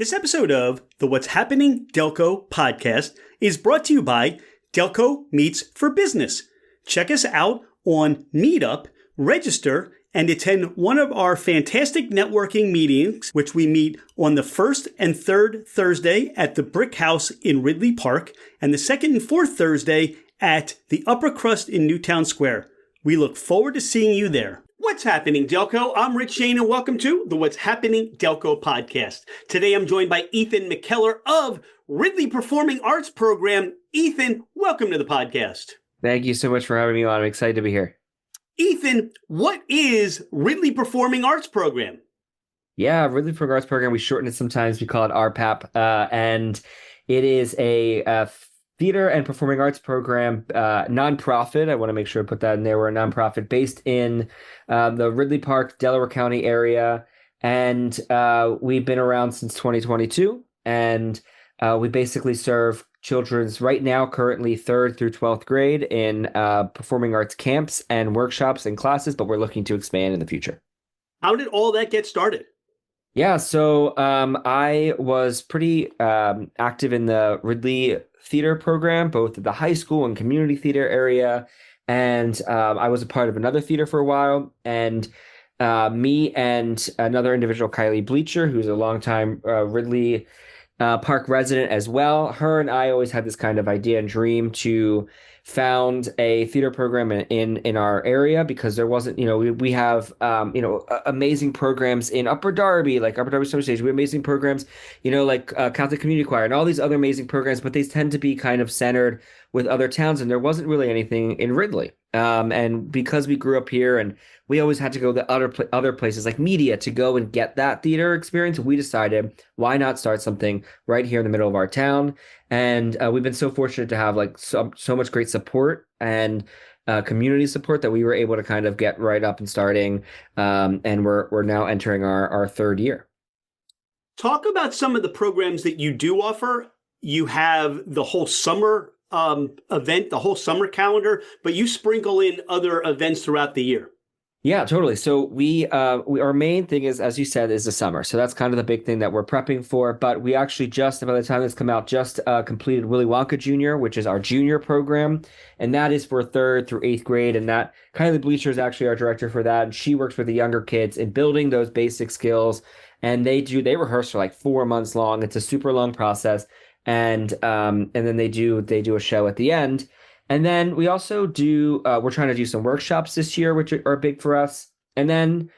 This episode of the What's Happening Delco podcast is brought to you by Delco Meets for Business. Check us out on Meetup, register, and attend one of our fantastic networking meetings, which we meet on the first and third Thursday at the Brick House in Ridley Park, and the second and fourth Thursday at the Upper Crust in Newtown Square. We look forward to seeing you there. What's happening, Delco? I'm Rich Shane, and welcome to the What's Happening Delco podcast. Today, I'm joined by Ethan McKellar of Ridley Performing Arts Program. Ethan, welcome to the podcast. Thank you so much for having me on. I'm excited to be here. Ethan, what is Ridley Performing Arts Program? Yeah, Ridley Performing Arts Program. We shorten it sometimes. We call it RPAP, and it is a theater and performing arts program, nonprofit. I want to make sure I put that in there. We're a nonprofit based in the Ridley Park, Delaware County area. And we've been around since 2022. And we basically serve children's right now, currently 3rd through 12th grade in performing arts camps and workshops and classes, but we're looking to expand in the future. How did all that get started? Yeah, so I was pretty active in the Ridley theater program, both at the high school and community theater area. And I was a part of another theater for a while. And me and another individual, Kylie Bleacher, who's a longtime Ridley Park resident as well. Her and I always had this kind of idea and dream to found a theater program in our area, because there wasn't, we have, amazing programs in Upper Darby Summer Stage. We have amazing programs, like Catholic Community Choir and all these other amazing programs, but they tend to be kind of centered with other towns, and there wasn't really anything in Ridley. And because we grew up here and we always had to go to other places like media to go and get that theater experience, we decided, why not start something right here in the middle of our town? And we've been so fortunate to have so much great support and community support that we were able to kind of get right up and starting. And we're now entering our third year. Talk about some of the programs that you do offer. You have the whole summer event, the whole summer calendar, but you sprinkle in other events throughout the year. Yeah, totally. So we our main thing is, as you said, is the summer. So that's kind of the big thing that we're prepping for. But we actually just, by the time this come out, just completed Willy Wonka Jr., which is our junior program. And that is for 3rd through 8th grade. And that Kylie Bleacher is actually our director for that. And she works with the younger kids in building those basic skills. And they rehearse for like 4 months long. It's a super long process. And then they do a show at the end. And then we also do, we're trying to do some workshops this year, which are big for us. And then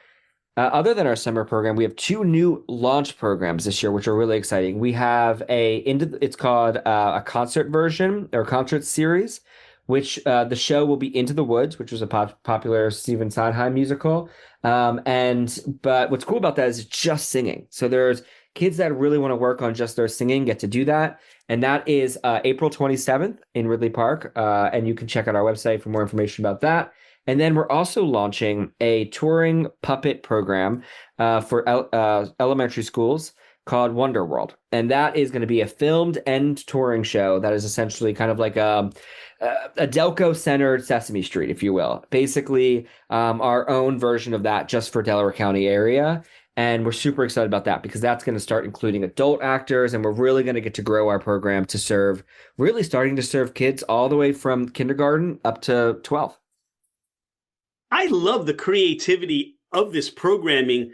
other than our summer program, we have 2 new launch programs this year, which are really exciting. We have it's called a concert version or concert series, which the show will be Into the Woods, which was a popular Stephen Sondheim musical. But what's cool about that is it's just singing. So there's kids that really want to work on just their singing get to do that. And that is April 27th in Ridley Park. And you can check out our website for more information about that. And then we're also launching a touring puppet program for elementary schools called Wonder World. And that is going to be a filmed and touring show that is essentially kind of like a Delco-centered Sesame Street, if you will. Basically, our own version of that just for Delaware County area. And we're super excited about that because that's going to start including adult actors, and we're really going to get to grow our program to starting to serve kids all the way from kindergarten up to 12th. I love the creativity of this programming.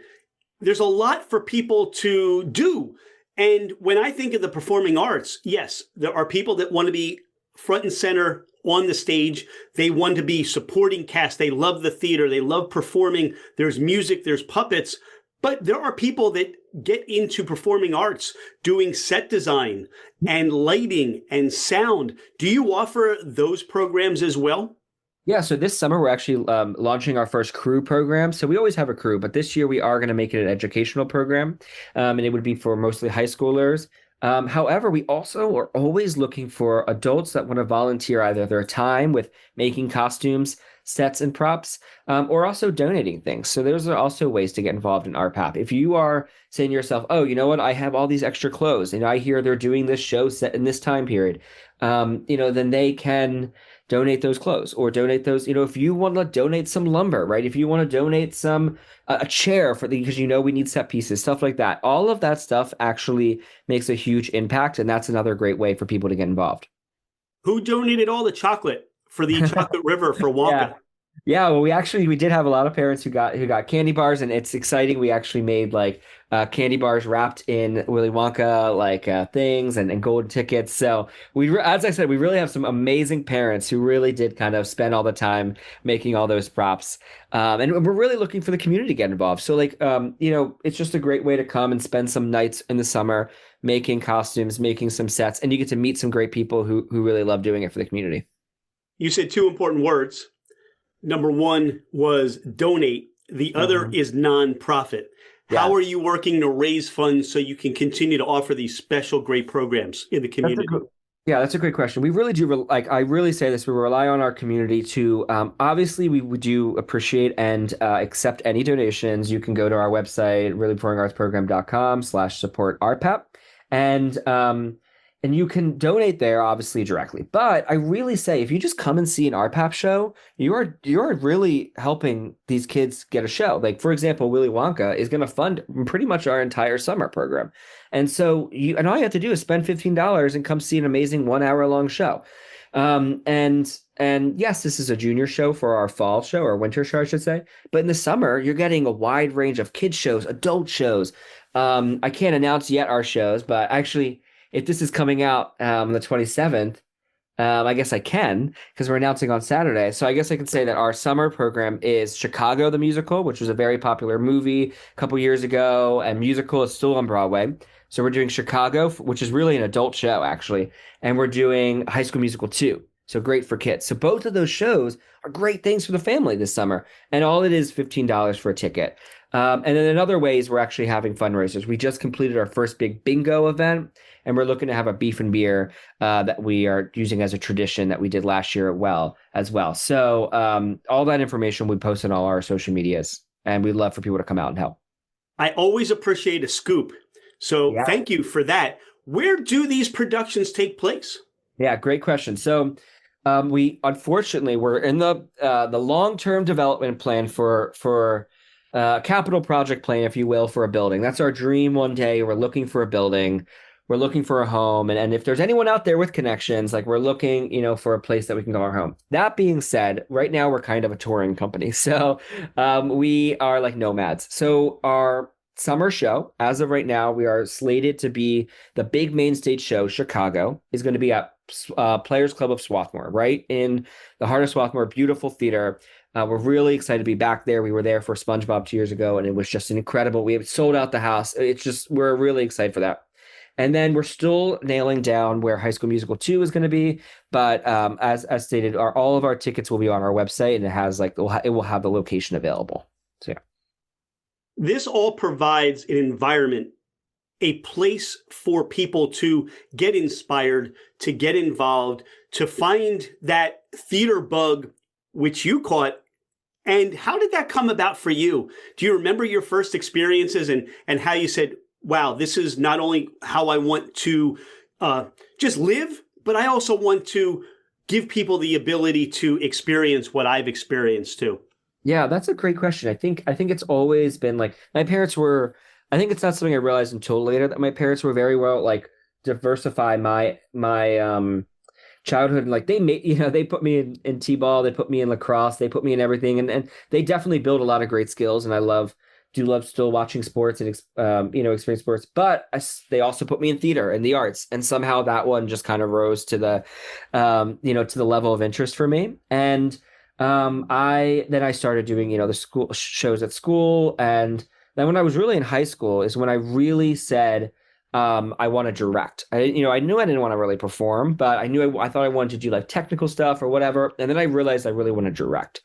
There's a lot for people to do. And when I think of the performing arts, yes, there are people that want to be front and center on the stage. They want to be supporting cast. They love the theater. They love performing. There's music, there's puppets. But there are people that get into performing arts doing set design and lighting and sound. Do you offer those programs as well? Yeah, so this summer we're actually launching our first crew program. So we always have a crew, but this year we are going to make it an educational program, and it would be for mostly high schoolers. However, we also are always looking for adults that want to volunteer either their time with making costumes, sets, and props, or also donating things. So those are also ways to get involved in RPAP. If you are saying to yourself, oh, you know what, I have all these extra clothes, and I hear they're doing this show set in this time period, then they can donate those clothes or donate those, if you want to donate some lumber, right? If you want to donate some a chair because we need set pieces, stuff like that. All of that stuff actually makes a huge impact, and that's another great way for people to get involved. Who donated all the chocolate for the chocolate river for Wonka? Yeah. Yeah, well, we did have a lot of parents who got candy bars, and it's exciting. We actually made like candy bars wrapped in Willy Wonka things and golden tickets. So as I said, we really have some amazing parents who really did kind of spend all the time making all those props. And we're really looking for the community to get involved. So it's just a great way to come and spend some nights in the summer making costumes, making some sets, and you get to meet some great people who really love doing it for the community. You said two important words. Number one was donate. The other is nonprofit. How are you working to raise funds so you can continue to offer these special great programs in the community? That's a great question. We really do, I really say this, we rely on our community to, obviously we do appreciate and accept any donations. You can go to our website, ridleyperformingartsprogram.com/support RPAP. And you can donate there, obviously, directly. But I really say, if you just come and see an RPAP show, you're really helping these kids get a show. Like, for example, Willy Wonka is going to fund pretty much our entire summer program. And so all you have to do is spend $15 and come see an amazing 1 hour long show. And yes, this is a junior show for our fall show, or winter show, I should say. But in the summer, you're getting a wide range of kids shows, adult shows. I can't announce yet our shows, but actually, if this is coming out on the 27th, I guess I can, because we're announcing on Saturday. So I guess I can say that our summer program is Chicago the Musical, which was a very popular movie a couple years ago, and musical is still on Broadway. So we're doing Chicago, which is really an adult show, actually. And we're doing High School Musical 2. So great for kids. So both of those shows are great things for the family this summer. And all it is $15 for a ticket. And then in other ways, we're actually having fundraisers. We just completed our first big bingo event, and we're looking to have a beef and beer that we are using as a tradition that we did last year as well. So all that information we post on all our social medias, and we'd love for people to come out and help. I always appreciate a scoop. So Thank you for that. Where do these productions take place? Yeah, great question. So we're in the long-term development plan for capital project plan, if you will, for a building. That's our dream one day. We're looking for a building. We're looking for a home. And if there's anyone out there with connections, we're looking, for a place that we can call our home. That being said, right now we're kind of a touring company. So we are like nomads. So our summer show, as of right now, we are slated to be the big main stage show. Chicago is going to be at Players Club of Swarthmore, right in the heart of Swarthmore, beautiful theater. We're really excited to be back there. We were there for SpongeBob 2 years ago, and it was just an incredible. We have sold out the house. We're really excited for that. And then we're still nailing down where High School Musical 2 is going to be. But as stated, all of our tickets will be on our website, and it has it will have the location available. So yeah. This all provides an environment, a place for people to get inspired, to get involved, to find that theater bug, which you caught. And how did that come about for you? Do you remember your first experiences and how you said, wow, this is not only how I want to just live, but I also want to give people the ability to experience what I've experienced too? Yeah, that's a great question. I think it's always been like my parents were. I think it's not something I realized until later that my parents were very well diversify my childhood. And they made they put me in t-ball, they put me in lacrosse, they put me in everything, and they definitely build a lot of great skills. And I do love still watching sports and experience sports. But they also put me in theater and the arts, and somehow that one just kind of rose to the to the level of interest for me. And I started doing, the school shows at school. And then when I was really in high school is when I really said, I want to direct. I knew I didn't want to really perform, but I thought I wanted to do technical stuff or whatever. And then I realized I really want to direct.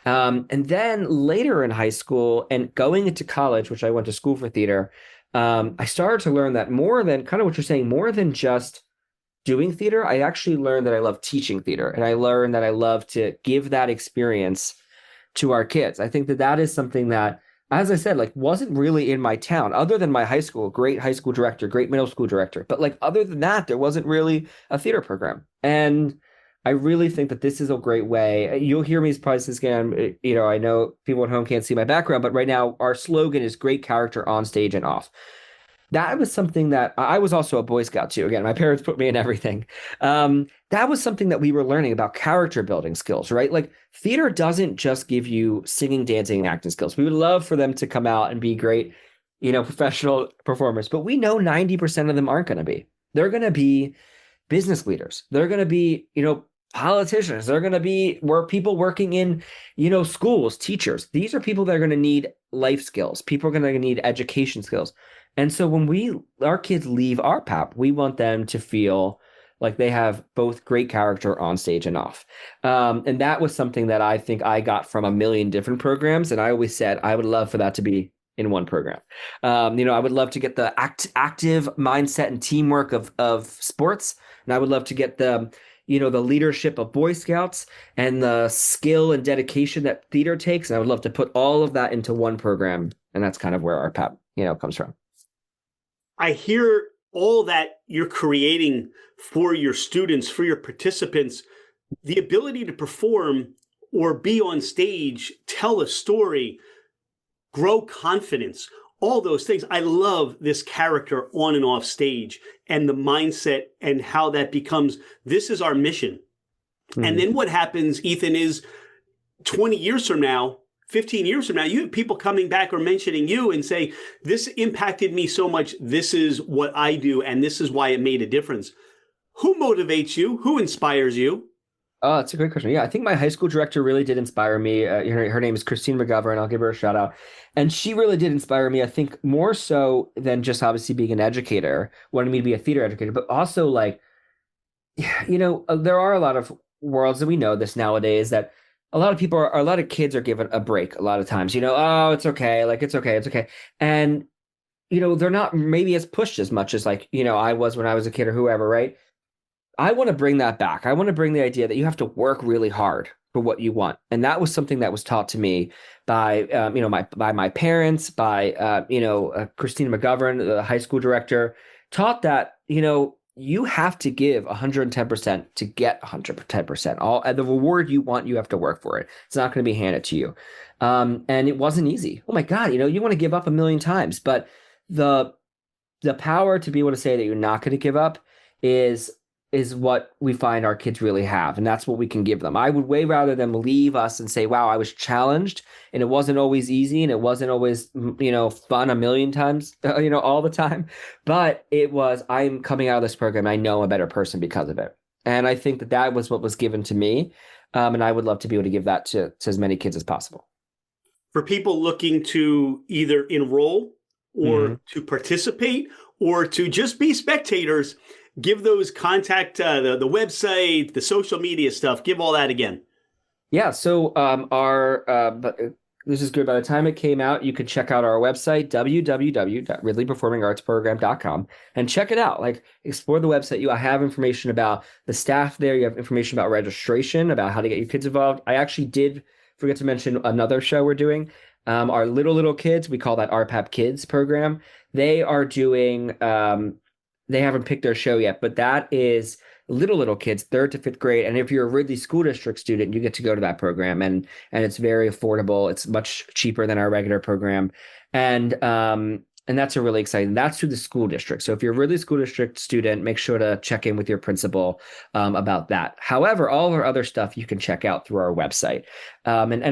And then later in high school and going into college, which I went to school for theater, I started to learn that more than kind of what you're saying, more than just doing theater, I actually learned that I love teaching theater, and I learned that I love to give that experience to our kids. I think that is something that, as I said, wasn't really in my town, other than my high school, great high school director, great middle school director. But other than that, there wasn't really a theater program. And I really think that this is a great way. You'll hear me probably this again. I know people at home can't see my background, but right now our slogan is great character on stage and off. That was something that I was also a Boy Scout too. Again, my parents put me in everything. That was something that we were learning about character building skills, right? Like theater doesn't just give you singing, dancing, and acting skills. We would love for them to come out and be great, professional performers, but we know 90% of them aren't going to be. They're going to be business leaders. They're going to be, politicians. They're going to be people working in, schools, teachers. These are people that are going to need life skills. People are going to need education skills. And so when our kids leave RPAP, we want them to feel like they have both great character on stage and off. And that was something that I think I got from a million different programs. And I always said, I would love for that to be in one program. I would love to get the active mindset and teamwork of sports. And I would love to get the leadership of Boy Scouts and the skill and dedication that theater takes. And I would love to put all of that into one program. And that's kind of where RPAP, comes from. I hear all that you're creating for your students, for your participants, the ability to perform or be on stage, tell a story, grow confidence, all those things. I love this character on and off stage and the mindset and how that becomes, this is our mission. Mm-hmm. And then what happens, Ethan, is 20 years from now, 15 years from now, you have people coming back or mentioning you and say, this impacted me so much. This is what I do. And this is why it made a difference. Who motivates you? Who inspires you? Oh, that's a great question. Yeah, I think my high school director really did inspire me. Her name is Christine McGovern. I'll give her a shout out. And she really did inspire me, I think, more so than just obviously being an educator, wanting me to be a theater educator, but also like, there are a lot of worlds that we know this nowadays that a lot of kids are given a break a lot of times, oh, it's okay. Like, it's okay. And, they're not maybe as pushed as much as like, I was when I was a kid or whoever, right? I want to bring that back. I want to bring the idea that you have to work really hard for what you want. And that was something that was taught to me by, my parents, by, Christina McGovern, the high school director, taught that, you have to give 110% to get 110%. And the reward you want, you have to work for it. It's not going to be handed to you. And it wasn't easy. Oh my God, you want to give up a million times, but the power to be able to say that you're not going to give up is what we find our kids really have. And that's what we can give them. I would way rather them leave us and say, wow, I was challenged and it wasn't always easy and it wasn't always, fun a million times, all the time. But it was, I'm coming out of this program. I know I'm a better person because of it. And I think that was what was given to me. And I would love to be able to give that to as many kids as possible. For people looking to either enroll or to participate or to just be spectators, give those contact, the website, the social media stuff. Give all that again. Yeah. So this is good. By the time it came out, you could check out our website, www.ridleyperformingartsprogram.com, and check it out. Like, explore the website. I have information about the staff there. You have information about registration, about how to get your kids involved. I actually did forget to mention another show we're doing. Our little kids, we call that RPAP Kids program. They are doing... they haven't picked their show yet, but that is little kids, 3rd to 5th grade. And if you're a Ridley School District student, you get to go to that program, and it's very affordable. It's much cheaper than our regular program, and that's a really exciting. That's through the school district. So if you're a Ridley School District student, make sure to check in with your principal about that. However, all of our other stuff you can check out through our website. And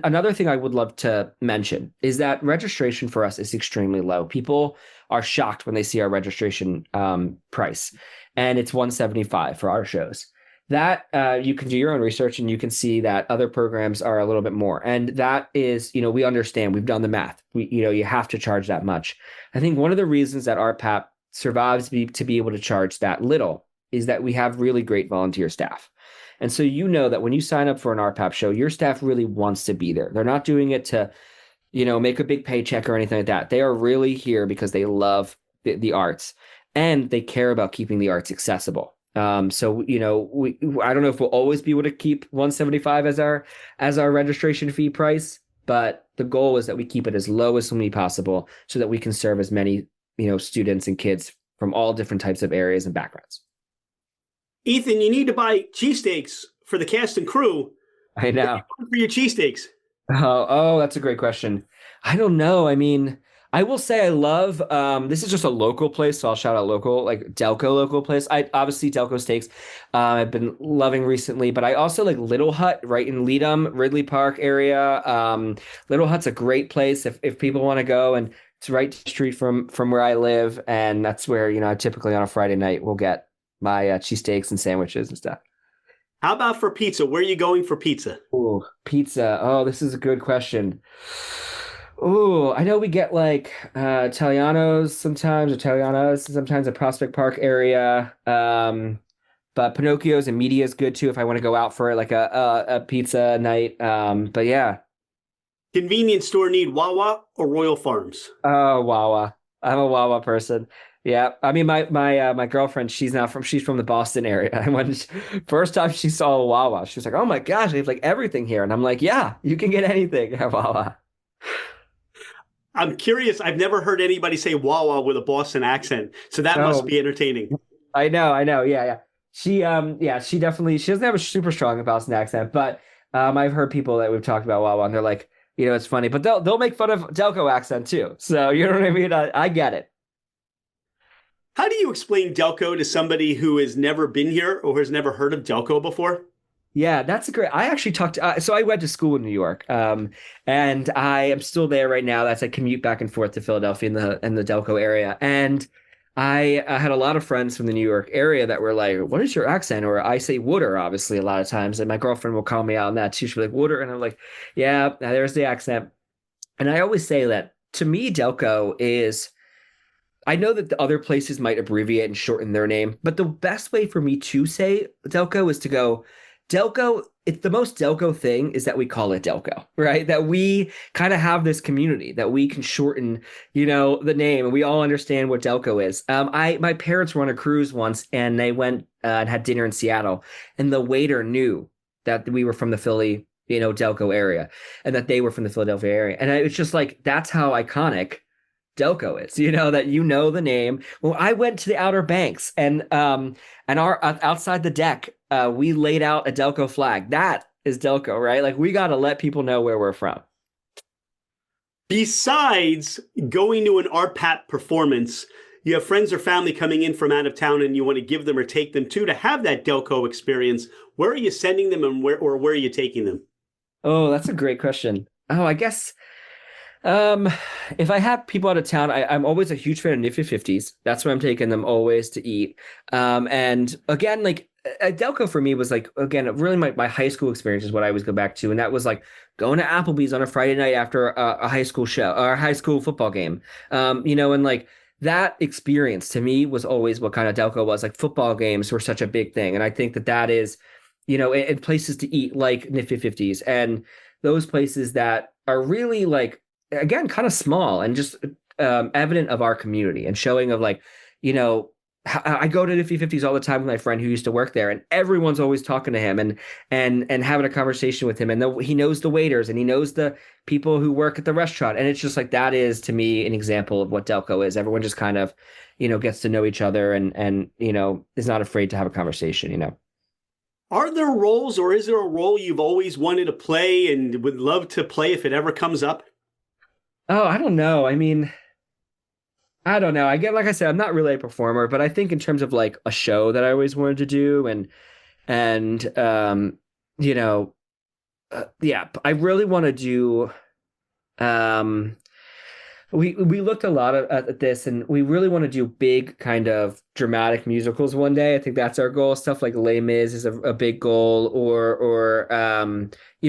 another thing I would love to mention is that registration for us is extremely low. People are shocked when they see our registration price, and it's $175 for our shows. That you can do your own research and you can see that other programs are a little bit more. And that is, we understand, we've done the math. You have to charge that much. I think one of the reasons that RPAP survives to be able to charge that little is that we have really great volunteer staff. And so that when you sign up for an RPAP show, your staff really wants to be there. They're not doing it to, make a big paycheck or anything like that. They are really here because they love the arts and they care about keeping the arts accessible. So, I don't know if we'll always be able to keep $175 as our registration fee price, but the goal is that we keep it as low as humanly possible so that we can serve as many, students and kids from all different types of areas and backgrounds. Ethan, you need to buy cheesesteaks for the cast and crew. I What do know. you want for your cheesesteaks? Oh, that's a great question. I don't know. I mean, I will say I love this is just a local place, so I'll shout out local, like Delco local place. I obviously Delco steaks I've been loving recently, but I also like Little Hut right in Leadham, Ridley Park area. Little Hut's a great place if people want to go, and it's right down the street from where I live, and that's where, typically on a Friday night we'll get my cheesesteaks and sandwiches and stuff. How about for pizza? Where are you going for pizza? Ooh, pizza. Oh, this is a good question. Ooh, I know we get like Italianos sometimes a Prospect Park area. But Pinocchio's and Media is good too if I want to go out for like a pizza night. But yeah. Convenience store need Wawa or Royal Farms? Oh, Wawa. I'm a Wawa person. Yeah. I mean my girlfriend, she's from the Boston area. And when first time she saw a Wawa, she was like, "Oh my gosh, they have like everything here." And I'm like, "Yeah, you can get anything at Wawa." I'm curious. I've never heard anybody say Wawa with a Boston accent, so that must Oh, be entertaining. I know. Yeah, yeah. She definitely she doesn't have a super strong Boston accent, but I've heard people that we've talked about Wawa and they're like, it's funny, but they'll make fun of Delco accent too. So you know what I mean? I get it. How do you explain Delco to somebody who has never been here or has never heard of Delco before? Yeah, that's a great. I actually talked. So I went to school in New York, and I am still there right now. That's I commute back and forth to Philadelphia in the Delco area, and I had a lot of friends from the New York area that were like, "What is your accent?" Or I say "Wooder," obviously a lot of times, and my girlfriend will call me out on that too. She'll be like "Wooder," and I'm like, "Yeah, there's the accent." And I always say that to me, Delco is. I know that the other places might abbreviate and shorten their name, but the best way for me to say Delco is to go Delco. It's the most Delco thing is that we call it Delco, right? That we kind of have this community that we can shorten, the name, and we all understand what Delco is. My parents were on a cruise once, and they went and had dinner in Seattle, and the waiter knew that we were from the Philly, Delco area, and that they were from the Philadelphia area, and it's just like that's how iconic Delco is, that the name. Well, I went to the Outer Banks and our outside the deck, we laid out a Delco flag. That is Delco, right? Like we got to let people know where we're from. Besides going to an RPAP performance, you have friends or family coming in from out of town and you want to give them or take them to have that Delco experience. Where are you sending them and where are you taking them? Oh, that's a great question. Oh, I guess if I have people out of town, I'm always a huge fan of Nifty 50s. That's where I'm taking them always to eat. And again, like Delco for me was like, again, really my high school experience is what I always go back to. And that was like going to Applebee's on a Friday night after a high school show or a high school football game. And like that experience to me was always what kind of Delco was. Like football games were such a big thing. And I think that is, in places to eat like Nifty 50s and those places that are really like, again, kind of small and just evident of our community and showing of like, I go to Nifty 50s all the time with my friend who used to work there, and everyone's always talking to him and having a conversation with him. And he knows the waiters and he knows the people who work at the restaurant. And it's just like that is to me an example of what Delco is. Everyone just kind of, gets to know each other and is not afraid to have a conversation. Are there roles or is there a role you've always wanted to play and would love to play if it ever comes up? Oh, I don't know. I mean, I don't know. Like I said, I'm not really a performer, but I think in terms of like a show that I always wanted to do and yeah, I really want to do we looked a lot at this and we really want to do big kind of dramatic musicals one day. I think that's our goal. Stuff like Les Mis is a big goal or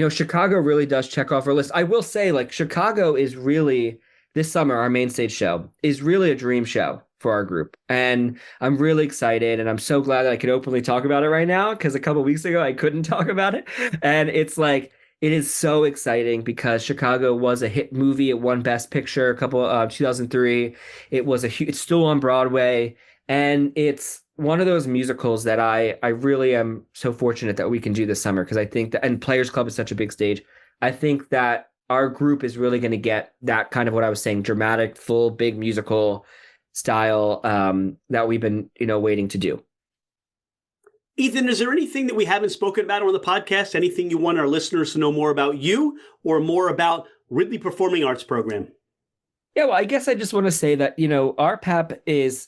Chicago really does check off our list. I will say like Chicago is really this summer, our main stage show is really a dream show for our group. And I'm really excited and I'm so glad that I could openly talk about it right now because a couple of weeks ago I couldn't talk about it. And it's like it is so exciting because Chicago was a hit movie. It won Best Picture 2003. It's still on Broadway, and it's one of those musicals that I really am so fortunate that we can do this summer because I think that and Players Club is such a big stage. I think that our group is really going to get that kind of what I was saying, dramatic, full, big musical style that we've been waiting to do. Ethan, is there anything that we haven't spoken about on the podcast? Anything you want our listeners to know more about you or more about Ridley Performing Arts Program? Yeah, well, I guess I just want to say that, RPAP is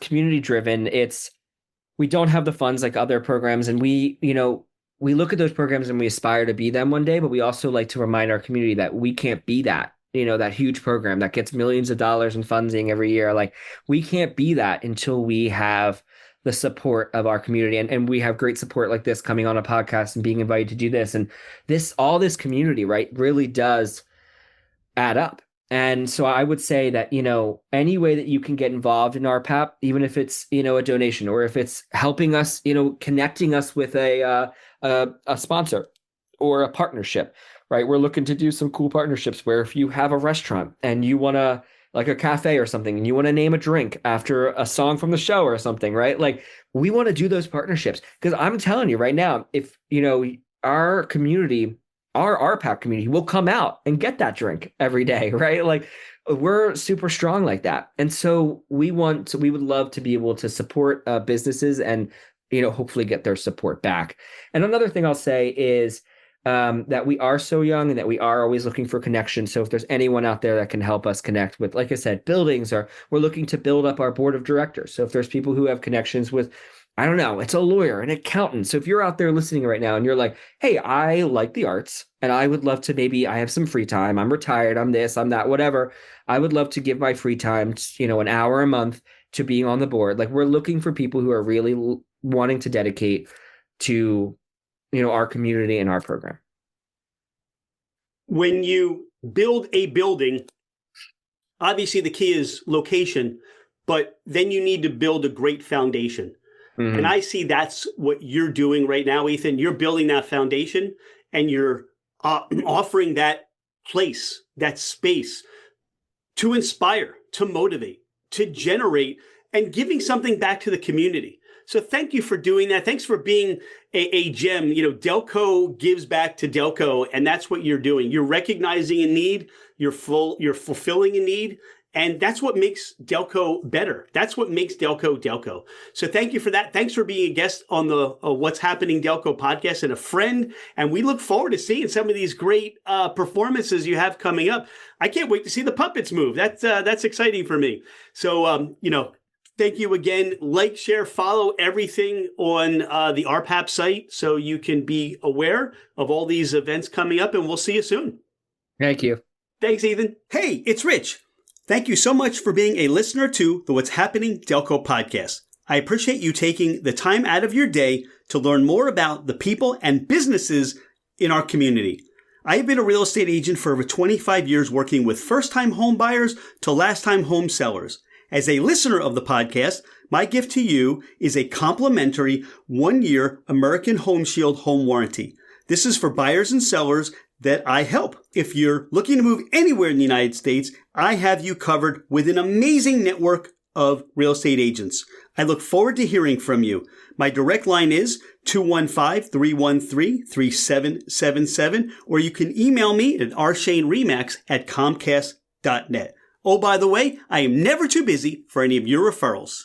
community driven. We don't have the funds like other programs, and we look at those programs and we aspire to be them one day, but we also like to remind our community that we can't be that, that huge program that gets millions of dollars in funding every year. Like, we can't be that until we have the support of our community. And we have great support like this, coming on a podcast and being invited to do this. And all this community, right, really does add up. And so I would say that, any way that you can get involved in RPAP, even if it's, a donation, or if it's helping us, connecting us with a sponsor or a partnership, right? We're looking to do some cool partnerships where if you have a restaurant and you want to, like a cafe or something, and you want to name a drink after a song from the show or something, right? Like, we want to do those partnerships, because I'm telling you right now, if, our community, our RPAP community will come out and get that drink every day, right? Like, we're super strong like that. And so we would love to be able to support businesses and, hopefully get their support back. And another thing I'll say is that we are so young and that we are always looking for connections. So if there's anyone out there that can help us connect with, like I said, buildings, or we're looking to build up our board of directors. So if there's people who have connections with, I don't know, it's a lawyer, an accountant. So if you're out there listening right now and you're like, hey, I like the arts and I would love to, I have some free time, I'm retired, I'm this, I'm that, whatever. I would love to give my free time, an hour a month to being on the board. Like, we're looking for people who are really wanting to dedicate to, our community and our program. When you build a building, obviously the key is location, but then you need to build a great foundation. Mm-hmm. And I see that's what you're doing right now, Ethan. You're building that foundation and you're offering that place, that space to inspire, to motivate, to generate, and giving something back to the community. So thank you for doing that. Thanks for being a gem. Delco gives back to Delco, and that's what you're doing. You're recognizing a need, you're fulfilling a need, and that's what makes Delco better. That's what makes Delco Delco. So thank you for that. Thanks for being a guest on the What's Happening Delco podcast and a friend. And we look forward to seeing some of these great performances you have coming up. I can't wait to see the puppets move. That's exciting for me. So, thank you again. Like, share, follow everything on the RPAP site so you can be aware of all these events coming up, and we'll see you soon. Thank you. Thanks, Ethan. Hey, it's Rich. Thank you so much for being a listener to the What's Happening Delco podcast. I appreciate you taking the time out of your day to learn more about the people and businesses in our community. I have been a real estate agent for over 25 years, working with first-time home buyers to last-time home sellers. As a listener of the podcast, my gift to you is a complimentary 1-year American Home Shield home warranty. This is for buyers and sellers that I help. If you're looking to move anywhere in the United States, I have you covered with an amazing network of real estate agents. I look forward to hearing from you. My direct line is 215-313-3777, or you can email me at rshaneremax@comcast.net. Oh, by the way, I am never too busy for any of your referrals.